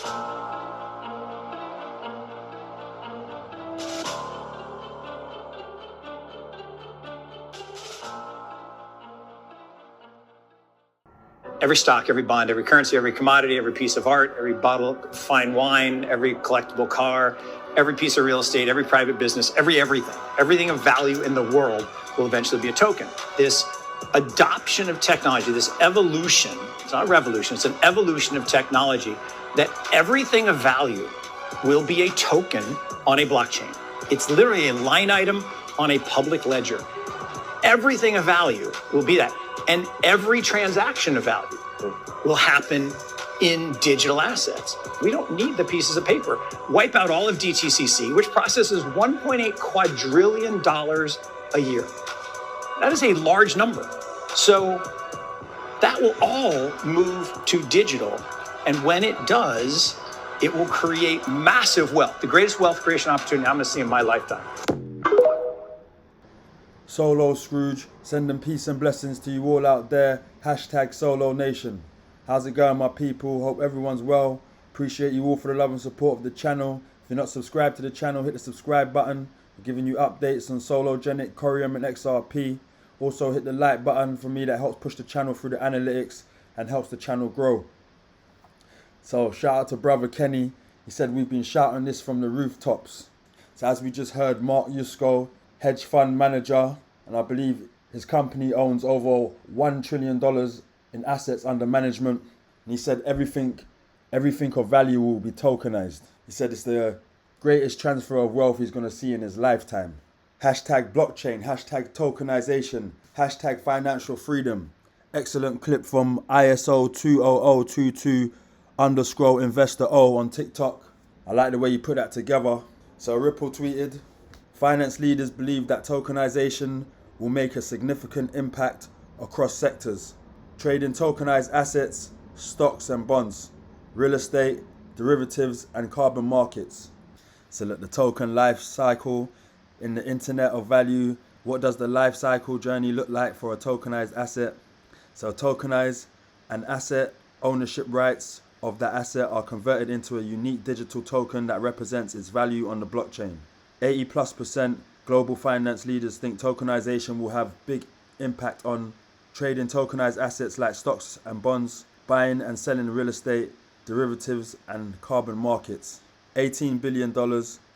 Every stock, every bond, every currency, every commodity, every piece of art, every bottle of fine wine, every collectible car, every piece of real estate, every private business, everything of value in the world will eventually be a token. This adoption of technology, this evolution, it's not a revolution, it's an evolution of technology, that everything of value will be a token on a blockchain. It's literally a line item on a public ledger. Everything of value will be that. And every transaction of value will happen in digital assets. We don't need the pieces of paper. Wipe out all of DTCC, which processes $1.8 quadrillion a year. That is a large number. So that will all move to digital. And when it does, it will create massive wealth, the greatest wealth creation opportunity I'm going to see in my lifetime. Solo Scrooge, sending peace and blessings to you all out there. Hashtag Solo Nation. How's it going, my people? Hope everyone's well. Appreciate you all for the love and support of the channel. If you're not subscribed to the channel, hit the subscribe button. We're giving you updates on Sologenic Coreum and XRP. Also hit the like button for me, that helps push the channel through the analytics and helps the channel grow. So shout out to brother Kenny. He said we've been shouting this from the rooftops. So as we just heard, Mark Yusko, Hedge Fund Manager, and I believe his company owns over $1 trillion in assets under management. And he said everything of value will be tokenized. He said it's the greatest transfer of wealth he's going to see in his lifetime. Hashtag blockchain, hashtag tokenization, hashtag financial freedom. Excellent clip from ISO 20022_investor O on TikTok. I like the way you put that together. So Ripple tweeted, finance leaders believe that tokenization will make a significant impact across sectors. Trading tokenized assets, stocks and bonds, real estate, derivatives and carbon markets. So look, the token life cycle in the internet of value. What does the life cycle journey look like for a tokenized asset? So tokenize an asset, ownership rights of that asset are converted into a unique digital token that represents its value on the blockchain. 80+% global finance leaders think tokenization will have big impact on trading tokenized assets like stocks and bonds, buying and selling real estate, derivatives and carbon markets. $18 billion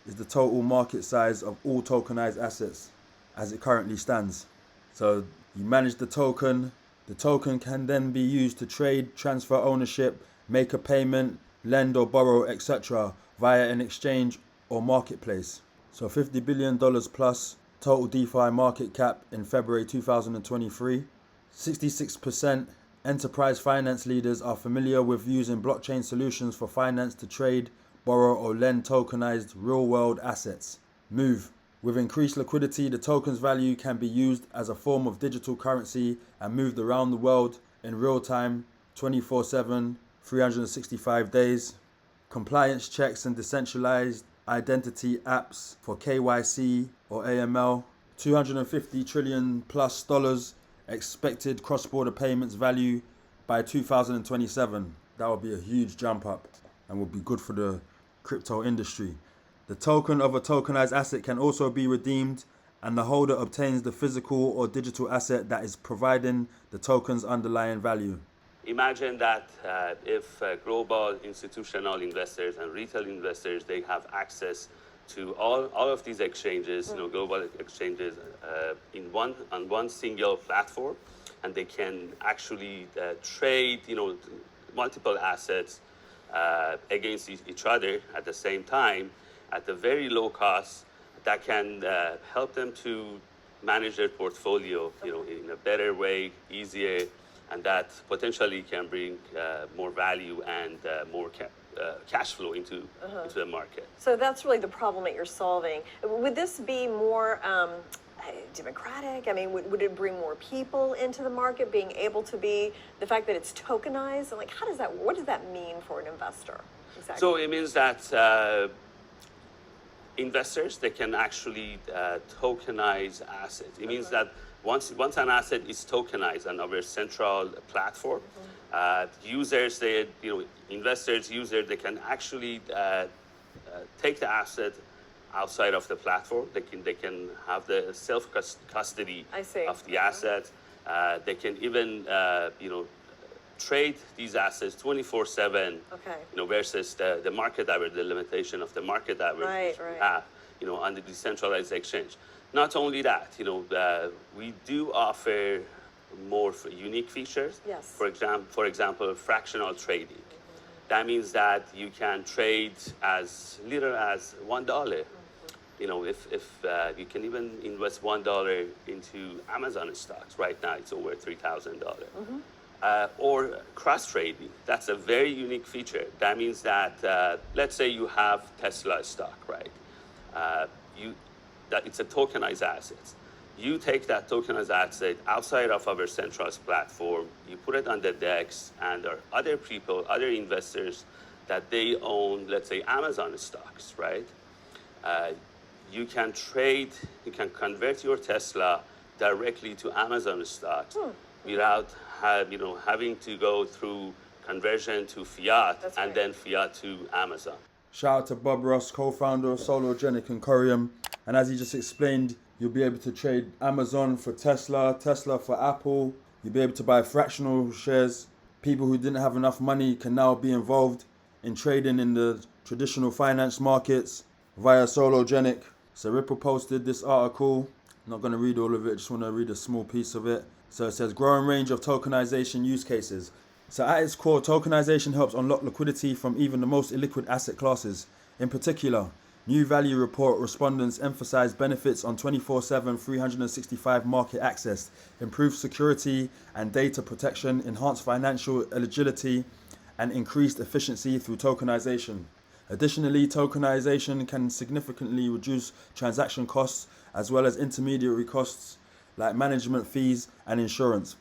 is the total market size of all tokenized assets as it currently stands. So you manage the token can then be used to trade, transfer ownership, make a payment, lend or borrow, etc. via an exchange or marketplace. So $50 billion plus total DeFi market cap in February 2023. 66% enterprise finance leaders are familiar with using blockchain solutions for finance to trade, borrow or lend tokenized real-world assets. Move. With increased liquidity, the token's value can be used as a form of digital currency and moved around the world in real time, 24/7, 365 days. Compliance checks and decentralized identity apps for KYC or AML. $250 trillion plus expected cross-border payments value by 2027. That would be a huge jump up and would be good for the crypto industry. The token of a tokenized asset can also be redeemed, and the holder obtains the physical or digital asset that is providing the token's underlying value. Imagine that if global institutional investors and retail investors, they have access to all of these exchanges, global exchanges, on one single platform, and they can actually trade, multiple assets against each other at the same time at a very low cost. That can help them to manage their portfolio, in a better way, easier, and that potentially can bring more value and more cash flow into the market. So that's really the problem that you're solving. Would this be more democratic? I mean, would it bring more people into the market, being able to be, the fact that it's tokenized? And what does that mean for an investor? Exactly. So it means that investors, they can actually tokenize assets. It means that once an asset is tokenized on our central platform, users, investors, users, they can actually take the asset outside of the platform. They can have the self custody of the asset. They can even trade these assets 24/7. Versus the market average, the limitation of the market average we have, on the decentralized exchange. Not only that, we do offer more unique features. Yes. For example, fractional trading. That means that you can trade as little as $1. If you can even invest $1 into Amazon stocks. Right now, it's over $3,000. Or cross trading. That's a very unique feature. That means that let's say you have Tesla stock, right? That it's a tokenized asset. You take that tokenized asset outside of our centralized platform, you put it on the DEX, and there are other people, other investors that they own, let's say Amazon stocks, right? You can trade, you can convert your Tesla directly to Amazon stocks without having to go through conversion to fiat and then fiat to Amazon. Shout out to Bob Ras, co-founder of Sologenic Coreum. And as he just explained, you'll be able to trade Amazon for Tesla, Tesla for Apple. You'll be able to buy fractional shares. People who didn't have enough money can now be involved in trading in the traditional finance markets via Sologenic. So Ripple posted this article. I'm not going to read all of it, just want to read a small piece of it. So it says, growing range of tokenization use cases. So at its core, tokenization helps unlock liquidity from even the most illiquid asset classes. In particular, New Value Report respondents emphasize benefits on 24/7, 365 market access, improved security and data protection, enhanced financial agility, and increased efficiency through tokenization. Additionally, tokenization can significantly reduce transaction costs as well as intermediary costs like management fees and insurance.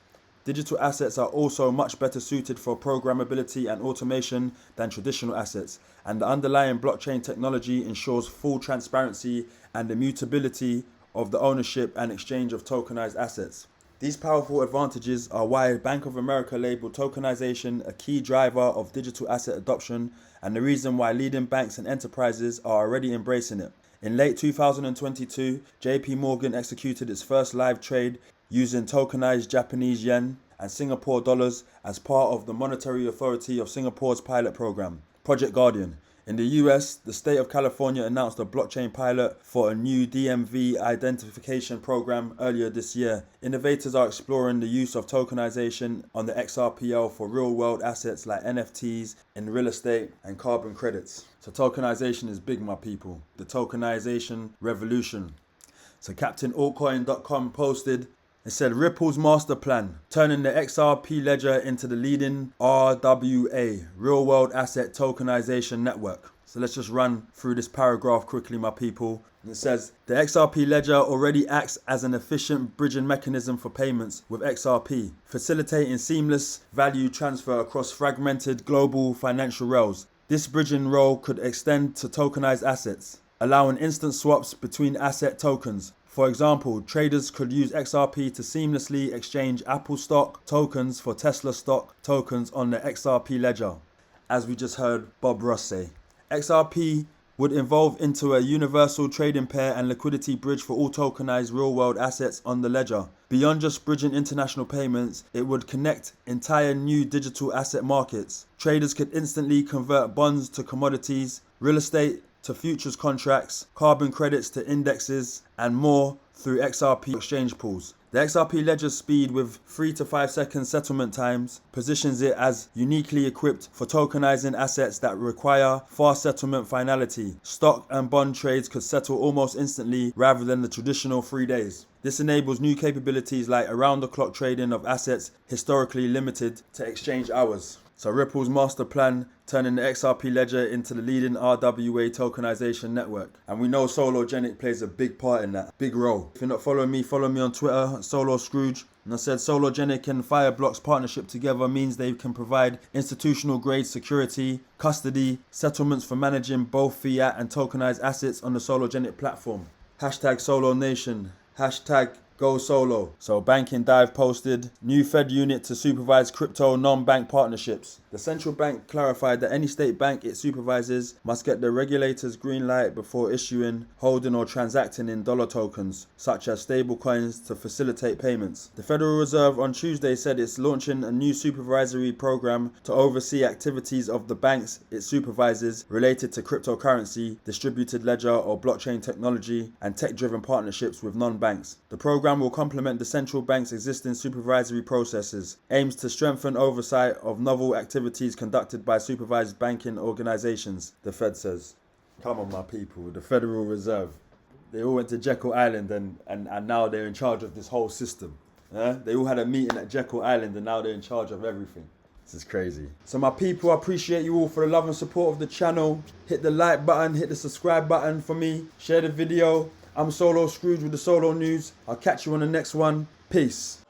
Digital assets are also much better suited for programmability and automation than traditional assets, and the underlying blockchain technology ensures full transparency and immutability of the ownership and exchange of tokenized assets. These powerful advantages are why Bank of America labeled tokenization a key driver of digital asset adoption and the reason why leading banks and enterprises are already embracing it. In late 2022, JP Morgan executed its first live trade using tokenized Japanese yen and Singapore dollars as part of the Monetary Authority of Singapore's pilot program, Project Guardian. In the US, the state of California announced a blockchain pilot for a new DMV identification program earlier this year. Innovators are exploring the use of tokenization on the XRPL for real-world assets like NFTs in real estate and carbon credits. So tokenization is big, my people. The tokenization revolution. So CaptainAltcoin.com posted, it said Ripple's master plan, turning the XRP ledger into the leading RWA, real world asset tokenization network. So let's just run through this paragraph quickly, my people. And it says, the XRP ledger already acts as an efficient bridging mechanism for payments with XRP, facilitating seamless value transfer across fragmented global financial rails. This bridging role could extend to tokenized assets, allowing instant swaps between asset tokens. For example, traders could use XRP to seamlessly exchange Apple stock tokens for Tesla stock tokens on the XRP ledger, as we just heard Bob Ras say. XRP would evolve into a universal trading pair and liquidity bridge for all tokenized real-world assets on the ledger. Beyond just bridging international payments, it would connect entire new digital asset markets. Traders could instantly convert bonds to commodities, real estate to futures contracts, carbon credits to indexes, and more through XRP exchange pools. The XRP ledger's speed with 3 to 5 second settlement times positions it as uniquely equipped for tokenizing assets that require fast settlement finality. Stock and bond trades could settle almost instantly rather than the traditional 3 days. This enables new capabilities like around-the-clock trading of assets historically limited to exchange hours. So Ripple's master plan, turning the XRP ledger into the leading RWA tokenization network. And we know Sologenic plays a big part in that, big role. If you're not following me, follow me on Twitter, soloscrooge. And I said Sologenic and Fireblocks partnership together means they can provide institutional grade security, custody, settlements for managing both fiat and tokenized assets on the Sologenic platform. Hashtag Solo Nation. Hashtag go solo. So Banking Dive posted, new Fed unit to supervise crypto non-bank partnerships. The central bank clarified that any state bank it supervises must get the regulator's green light before issuing, holding or transacting in dollar tokens, such as stable coins, to facilitate payments. The Federal Reserve on Tuesday said it's launching a new supervisory program to oversee activities of the banks it supervises related to cryptocurrency, distributed ledger or blockchain technology, and tech-driven partnerships with non-banks. The program will complement the central bank's existing supervisory processes, aims to strengthen oversight of novel activities conducted by supervised banking organizations, the Fed says. Come on, my people, the Federal Reserve. They all went to Jekyll Island and now they're in charge of this whole system. They all had a meeting at Jekyll Island and now they're in charge of everything. This is crazy. So my people, I appreciate you all for the love and support of the channel. Hit the like button, hit the subscribe button for me. Share the video. I'm Solo Scrooge with the Solo News. I'll catch you on the next one. Peace.